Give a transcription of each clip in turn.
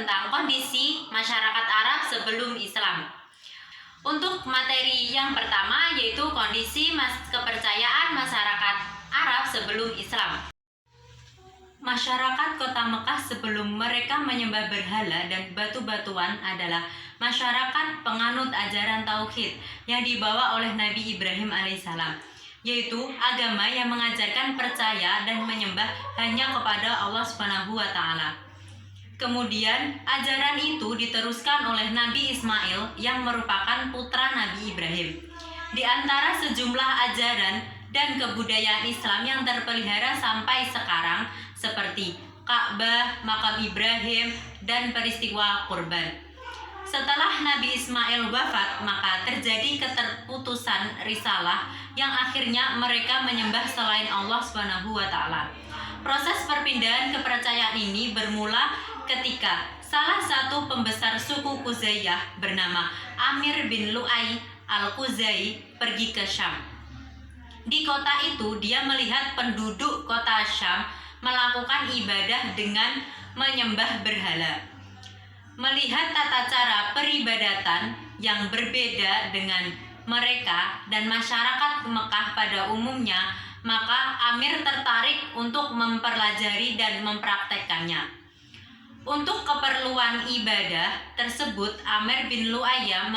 tentang kondisi masyarakat Arab sebelum Islam. Untuk materi yang pertama yaitu kondisi kepercayaan masyarakat Arab sebelum Islam. Masyarakat kota Mekah sebelum mereka menyembah berhala dan batu-batuan adalah masyarakat penganut ajaran tauhid yang dibawa oleh Nabi Ibrahim alaihissalam, yaitu agama yang mengajarkan percaya dan menyembah hanya kepada Allah Subhanahu wa taala. Kemudian ajaran itu diteruskan oleh Nabi Ismail yang merupakan putra Nabi Ibrahim. Di antara sejumlah ajaran dan kebudayaan Islam yang terpelihara sampai sekarang seperti Ka'bah, makam Ibrahim, dan peristiwa kurban. Setelah Nabi Ismail wafat, maka terjadi keterputusan risalah yang akhirnya mereka menyembah selain Allah Subhanahu wa taala. Proses perpindahan kepercayaan ini bermula ketika salah satu pembesar suku Khuzayyah bernama Amir bin Lu'ay al-Khuzai pergi ke Syam. Di kota itu dia melihat penduduk kota Syam melakukan ibadah dengan menyembah berhala. Melihat tata cara peribadatan yang berbeda dengan mereka dan masyarakat Mekah pada umumnya, maka Amir tertarik untuk mempelajari dan mempraktekkannya. Untuk keperluan ibadah tersebut, Amir bin Lu'ayyah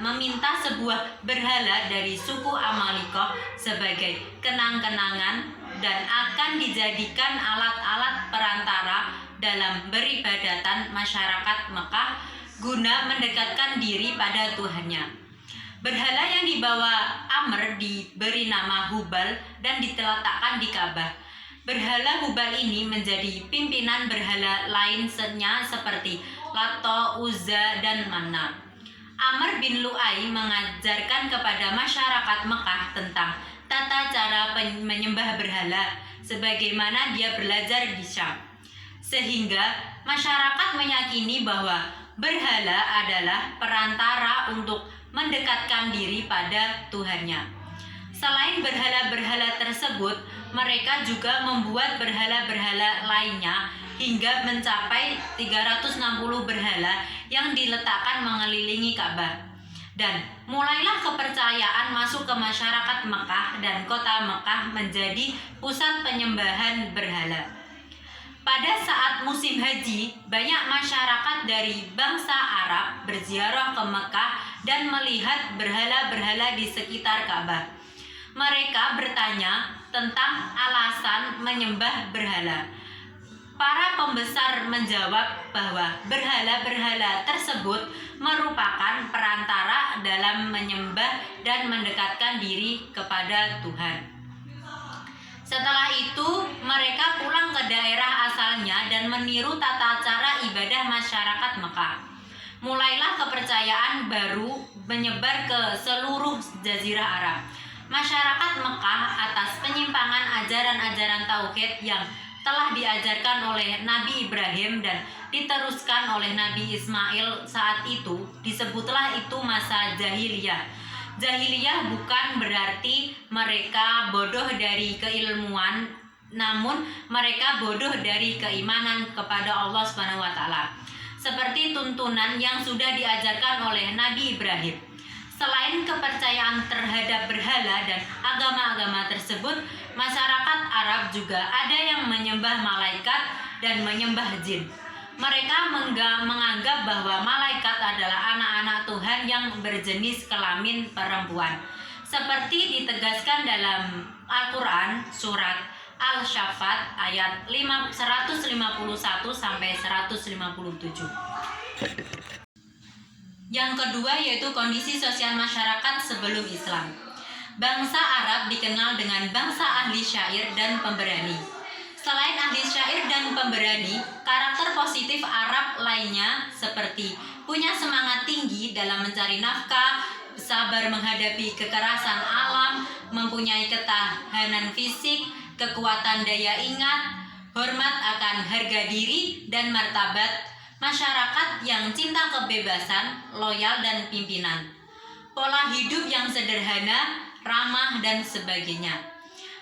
meminta sebuah berhala dari suku Amalikoh sebagai kenang-kenangan dan akan dijadikan alat-alat perantara dalam beribadatan masyarakat Mekah guna mendekatkan diri pada Tuhannya. Berhala yang dibawa Amr diberi nama Hubal dan diletakkan di Ka'bah. Berhala Hubal ini menjadi pimpinan berhala lainnya seperti Lato, Uzza, dan Manna. Amr bin Lu'ay mengajarkan kepada masyarakat Mekah tentang tata cara menyembah berhala sebagaimana dia belajar di Syam. Sehingga masyarakat meyakini bahwa berhala adalah perantara untuk mendekatkan diri pada Tuhannya. Selain berhala-berhala tersebut, mereka juga membuat berhala-berhala lainnya hingga mencapai 360 berhala yang diletakkan mengelilingi Ka'bah. Dan mulailah kepercayaan masuk ke masyarakat Mekah dan kota Mekah menjadi pusat penyembahan berhala. Pada saat musim haji, banyak masyarakat dari bangsa Arab berziarah ke Mekah dan melihat berhala-berhala di sekitar Ka'bah. Mereka bertanya tentang alasan menyembah berhala. Para pembesar menjawab bahwa berhala-berhala tersebut merupakan perantara dalam menyembah dan mendekatkan diri kepada Tuhan. Setelah itu, mereka pulang ke daerah asalnya dan meniru tata cara ibadah masyarakat Mekah. Mulailah kepercayaan baru menyebar ke seluruh jazirah Arab. Masyarakat Mekah atas penyimpangan ajaran-ajaran tauhid yang telah diajarkan oleh Nabi Ibrahim dan diteruskan oleh Nabi Ismail saat itu, disebutlah itu masa jahiliyah. Jahiliyah bukan berarti mereka bodoh dari keilmuan, namun mereka bodoh dari keimanan kepada Allah Subhanahu wa taala. Seperti tuntunan yang sudah diajarkan oleh Nabi Ibrahim. Selain kepercayaan terhadap berhala dan agama-agama tersebut, masyarakat Arab juga ada yang menyembah malaikat dan menyembah jin. Mereka menganggap bahwa malaikat adalah anak-anak Tuhan yang berjenis kelamin perempuan. Seperti ditegaskan dalam Al-Quran surat Al-Shaffat ayat 151 sampai 157. Yang kedua yaitu kondisi sosial masyarakat sebelum Islam. Bangsa Arab dikenal dengan bangsa ahli syair dan pemberani. Selain ahli syair dan pemberani, karakter positif Arab lainnya seperti punya semangat tinggi dalam mencari nafkah, sabar menghadapi kekerasan alam, mempunyai ketahanan fisik, kekuatan daya ingat, hormat akan harga diri dan martabat, masyarakat yang cinta kebebasan, loyal dan pimpinan, pola hidup yang sederhana, ramah dan sebagainya.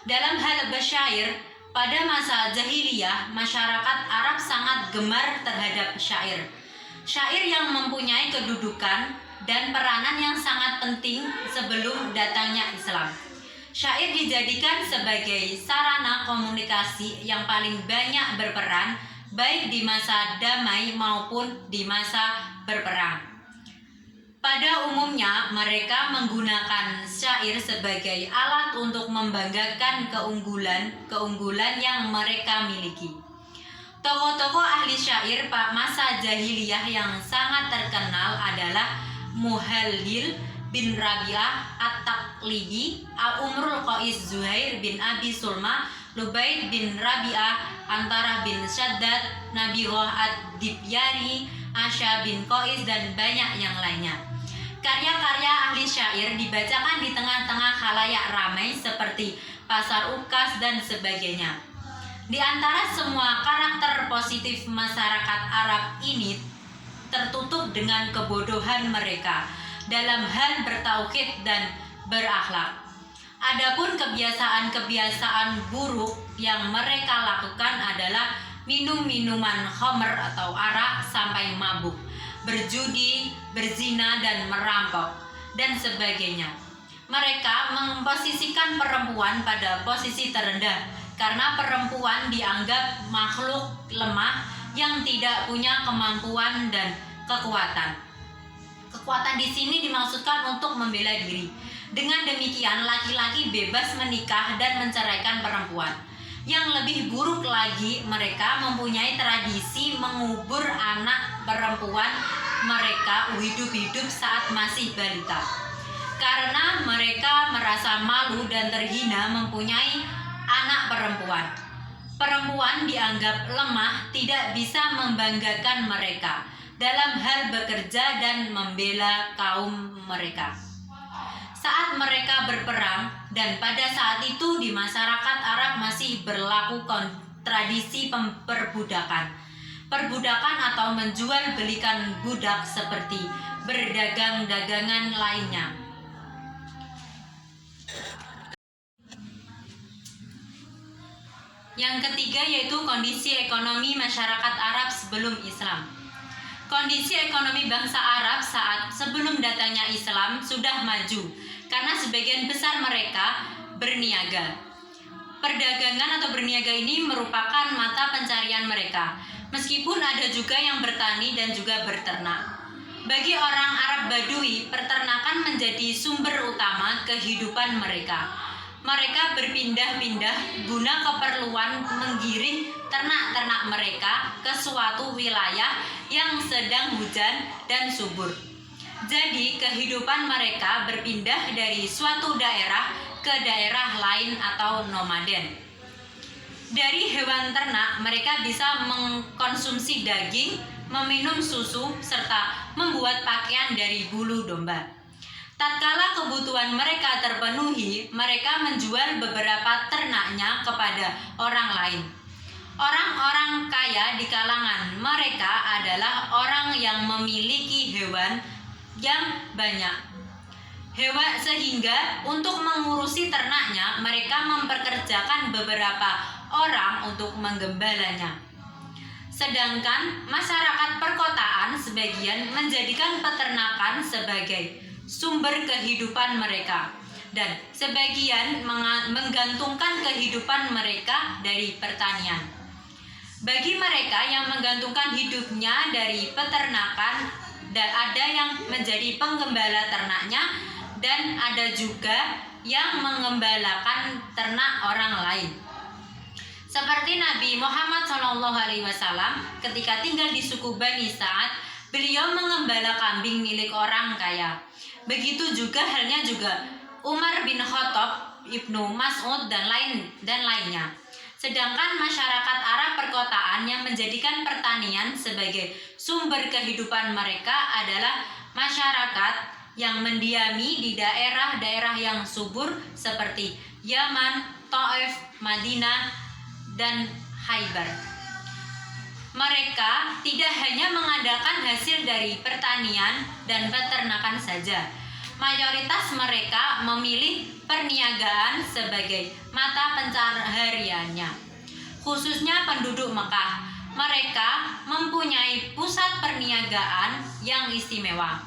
Dalam hal bersyair, pada masa jahiliyah masyarakat Arab sangat gemar terhadap syair. Syair yang mempunyai kedudukan dan peranan yang sangat penting sebelum datangnya Islam. Syair dijadikan sebagai sarana komunikasi yang paling banyak berperan baik di masa damai maupun di masa berperang. Pada umumnya mereka menggunakan syair sebagai alat untuk membanggakan keunggulan yang mereka miliki. Tokoh-tokoh ahli syair masa jahiliyah yang sangat terkenal adalah Muhallil bin Rabi'ah At-Taqlidi, Umrul Qais Zuhair bin Abi Sulma, Lubaid bin Rabi'ah, Antara bin Shaddad, Nabirah Ad-Dibyari, Asya bin Qais, dan banyak yang lainnya. Karya-karya ahli syair dibacakan di tengah-tengah khalayak ramai seperti pasar ukas dan sebagainya. Di antara semua karakter positif masyarakat Arab ini tertutup dengan kebodohan mereka dalam hal bertauhid dan berakhlak. Adapun kebiasaan-kebiasaan buruk yang mereka lakukan adalah minum minuman khamr atau arak sampai mabuk, berjudi, berzina dan merampok, dan sebagainya. Mereka memposisikan perempuan pada posisi terendah karena perempuan dianggap makhluk lemah yang tidak punya kemampuan dan kekuatan. Kekuatan di sini dimaksudkan untuk membela diri. Dengan demikian, laki-laki bebas menikah dan menceraikan perempuan. Yang lebih buruk lagi, mereka mempunyai tradisi mengubur anak perempuan mereka hidup-hidup saat masih balita. Karena mereka merasa malu dan terhina mempunyai anak perempuan. Perempuan dianggap lemah, tidak bisa membanggakan mereka dalam hal bekerja dan membela kaum mereka saat mereka berperang, dan pada saat itu di masyarakat Arab masih berlaku tradisi perbudakan atau menjual belikan budak seperti berdagang-dagangan lainnya. Yang ketiga yaitu kondisi ekonomi masyarakat Arab sebelum Islam. Kondisi ekonomi bangsa Arab saat sebelum datangnya Islam sudah maju karena sebagian besar mereka berniaga. Perdagangan atau berniaga ini merupakan mata pencarian mereka, meskipun ada juga yang bertani dan juga berternak. Bagi orang Arab Badui, peternakan menjadi sumber utama kehidupan mereka. Mereka berpindah-pindah guna keperluan menggiring ternak-ternak mereka ke suatu wilayah yang sedang hujan dan subur. Jadi kehidupan mereka berpindah dari suatu daerah ke daerah lain atau nomaden. Dari hewan ternak mereka bisa mengkonsumsi daging, meminum susu, serta membuat pakaian dari bulu domba. Tatkala kebutuhan mereka terpenuhi, mereka menjual beberapa ternaknya kepada orang lain. Orang-orang kaya di kalangan mereka adalah orang yang memiliki hewan yang banyak. Sehingga untuk mengurusi ternaknya, mereka memperkerjakan beberapa orang untuk menggembalanya. Sedangkan masyarakat perkotaan sebagian menjadikan peternakan sebagai sumber kehidupan mereka, dan sebagian menggantungkan kehidupan mereka dari pertanian. Bagi mereka yang menggantungkan hidupnya dari peternakan, dan ada yang menjadi penggembala ternaknya, dan ada juga yang mengembalakan ternak orang lain. Seperti Nabi Muhammad SAW ketika tinggal di suku Bani Sa'ad, beliau mengembala kambing milik orang kaya. Begitu juga halnya juga Umar bin Khattab, Ibnu Mas'ud dan lainnya. Sedangkan masyarakat Arab perkotaan yang menjadikan pertanian sebagai sumber kehidupan mereka adalah masyarakat yang mendiami di daerah-daerah yang subur seperti Yaman, Taif, Madinah, dan Khaybar. Mereka tidak hanya mengandalkan hasil dari pertanian dan peternakan saja. Mayoritas mereka memilih perniagaan sebagai mata pencahariannya. Khususnya penduduk Mekah, mereka mempunyai pusat perniagaan yang istimewa.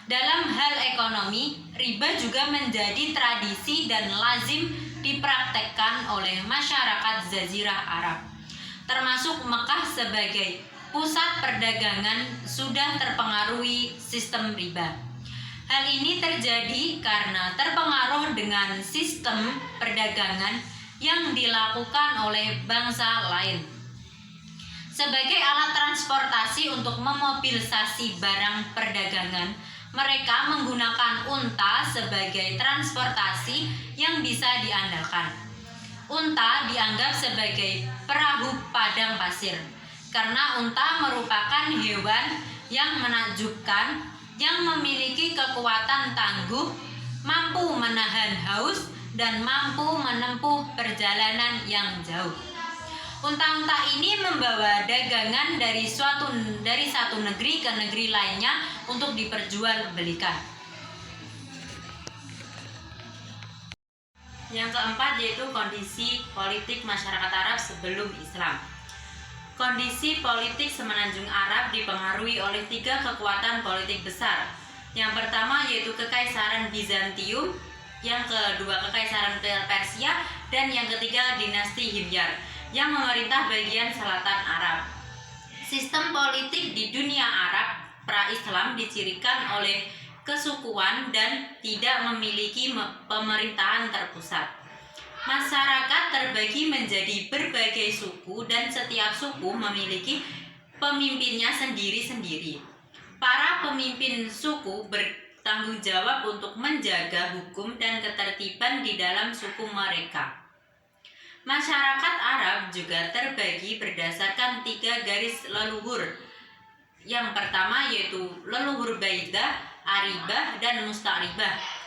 Dalam hal ekonomi, riba juga menjadi tradisi dan lazim dipraktekkan oleh masyarakat Jazirah Arab. Termasuk Mekah sebagai pusat perdagangan sudah terpengaruhi sistem riba. Hal ini terjadi karena terpengaruh dengan sistem perdagangan yang dilakukan oleh bangsa lain. Sebagai alat transportasi untuk memobilisasi barang perdagangan, mereka menggunakan unta sebagai transportasi yang bisa diandalkan. Unta dianggap sebagai perahu padang pasir karena unta merupakan hewan yang menakjubkan, yang memiliki kekuatan tangguh, mampu menahan haus, dan mampu menempuh perjalanan yang jauh. Unta-unta ini membawa dagangan dari satu negeri ke negeri lainnya untuk diperjualbelikan. Yang keempat yaitu kondisi politik masyarakat Arab sebelum Islam. Kondisi politik semenanjung Arab dipengaruhi oleh 3 kekuatan politik besar. Yang pertama yaitu Kekaisaran Bizantium, yang kedua Kekaisaran Persia, dan yang ketiga dinasti Himyar yang memerintah bagian selatan Arab. Sistem politik di dunia Arab pra-Islam dicirikan oleh kesukuan dan tidak memiliki pemerintahan terpusat. Masyarakat terbagi menjadi berbagai suku dan setiap suku memiliki pemimpinnya sendiri-sendiri. Para pemimpin suku bertanggung jawab untuk menjaga hukum dan ketertiban di dalam suku mereka. Masyarakat Arab juga terbagi berdasarkan 3 garis leluhur. Yang pertama yaitu leluhur Baidah, Aribah, dan Musta'ribah.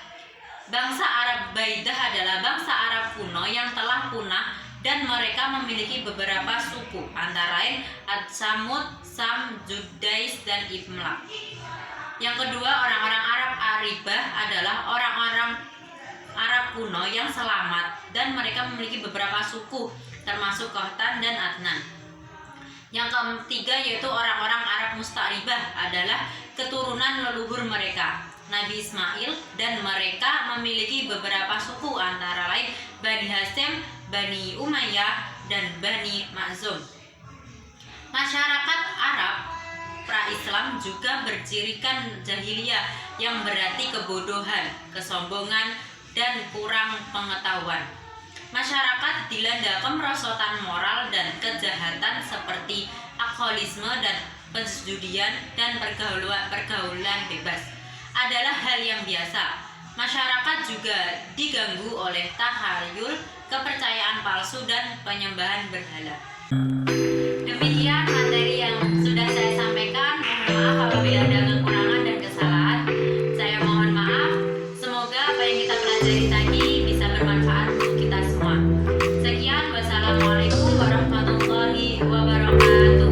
Bangsa Arab Baidah adalah bangsa Arab kuno yang telah punah dan mereka memiliki beberapa suku, antara lain Ad-Samud, Sam, Judais, dan Imlaq. Yang kedua, orang-orang Arab Aribah adalah orang-orang Arab kuno yang selamat dan mereka memiliki beberapa suku, termasuk Qahtan dan Adnan. Yang ketiga yaitu orang-orang Arab Musta'ribah adalah keturunan leluhur mereka, Nabi Ismail, dan mereka memiliki beberapa suku, antara lain Bani Hasyim, Bani Umayyah, dan Bani Makhzum. Masyarakat Arab pra-Islam juga bercirikan jahiliyah yang berarti kebodohan, kesombongan, dan kurang pengetahuan. Masyarakat dilanda kemerosotan moral dan kejahatan seperti alkoholisme dan perjudian dan pergaulan bebas adalah hal yang biasa. Masyarakat juga diganggu oleh tahayul, kepercayaan palsu, dan penyembahan berhala. Demikian materi yang sudah saya sampaikan. Mohon maaf apabila ada kekurangan dan kesalahan. Saya mohon maaf. Semoga apa yang kita pelajari tadi bisa bermanfaat untuk kita semua. Sekian, wassalamualaikum warahmatullahi wabarakatuh.